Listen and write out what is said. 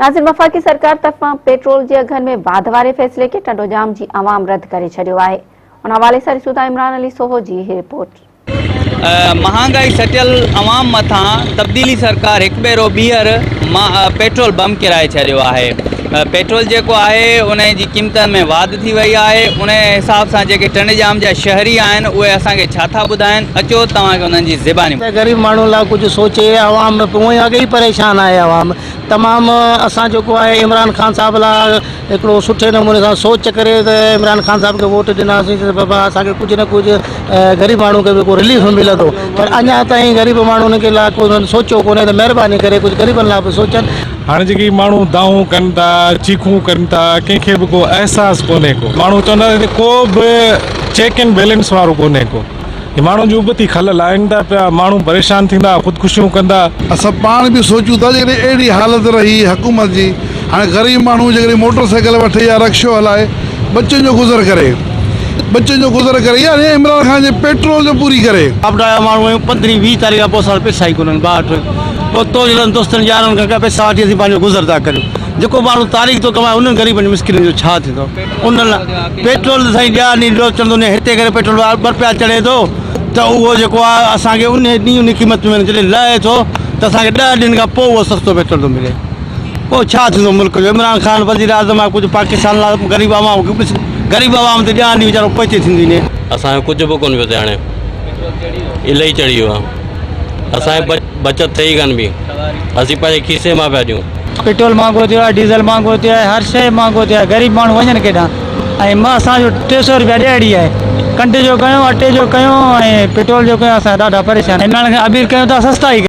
नाज़िर वफ़ाक़ी सरकार तरफ़ां पेट्रोल जे अघनि में वाध वारे फ़ैसिले खे टंडोजाम जी आवाम रद्द करे छॾियो आहे। उन हवाले सां ॾिसूं था इमरान अली सोहो जी ही रिपोर्ट। महांगाई सटियल अवाम मथां तब्दीली सरकार हिकु भेरो ॿीहर पेट्रोल बम किराए छॾियो आहे। पेट्रोल जेको आहे उन जी क़ीमतनि में वाध थी वई आहे। उन हिसाब सां जेके टंडोजाम जा शहरी आहिनि उहे असांखे छा था ॿुधाइनि, अचो तव्हांखे उन्हनि जी ज़बानी। गरीब माण्हू लाइ कुझु सोचे आवाम उहे अॻे ई परेशान आहे। आवाम तमामु असां जेको आहे इमरान ख़ान साहिब लाइ हिकिड़ो सुठे नमूने सां सोच करे त इमरान ख़ान साहिब खे वोट ॾिनासीं त बाबा असांखे कुझु न कुझु ग़रीब माण्हू खे बि को रिलीफ मिलंदो, पर अञा ताईं ग़रीब माण्हुनि खे लाइ को सोचियो कोन्हे त महिरबानी करे कुझु ग़रीबनि लाइ बि सोचनि। हाँ जी माण्हू दाऊं कनि था, चीखूं कनि था, कंहिंखे बि को अहसासु कोन्हे को। माण्हू चवंदा को बि चेक एंड बैलेंस वारो कोन्हे को। माण्हुनि जी उबती खलल आहिनि था पिया, माण्हू परेशान थींदा, ख़ुदकुशियूं कंदा। असां पाण बि सोचूं था जेकॾहिं अहिड़ी हालत रही हुकूमत जी, हाणे ग़रीब माण्हू जेकॾहिं मोटरसाइकिल वठे या रिक्शो हलाए बच्चनि जो गुज़र करे या इमरान ख़ान जे पेट्रोल जो पूरी करे। माण्हू 15-20 तारीख़ पोइ असां पैसा ई कोन्हनि ॿार तो दोस्तनि यारनि खां पैसा वठी असीं पंहिंजो गुज़र था करियूं। जेको माण्हू तारीख़ थो कमाए उन्हनि ग़रीबनि जी मुश्किलनि जो छा थींदो। उन लाइ पेट्रोल साईं ॾिया ॾींहुं चवंदो हिते करे पेट्रोल ॿ रुपया चढ़े थो त उहो जेको आहे असांखे उन ॾींहुं उन क़ीमत में जॾहिं लहे थो त असांखे 10 ॾींहंनि खां पोइ उहो सस्तो पेट्रोल थो मिले। पोइ छा थींदो मुल्क जो। इमरान ख़ान वज़ीर आज़म आहे, कुझु पाकिस्तान लाइ ग़रीब आवाम ते ॾिया ॾींहुं वीचारो पैसे थींदी न। असांजो कुझु बि कोन पियो थिए, हाणे इलाही चढ़ी वियो आहे। असांजे बचत थिए कान बि, असीं पंहिंजे खीसे मां पिया ॾियूं। पेट्रोल महांगो थियो आहे, डीज़ल महांगो थियो आहे, हर शइ महांगो थियो आहे। ग़रीब माण्हू वञनि केॾां। ऐं मां असांजो 300 रुपया ॾियारी आहे। कंडे जो कयूं, अटे जो कयूं ऐं पेट्रोल जो कयूं, असां ॾाढा परेशान। इमरान खे अपील कयूं था सस्ता ई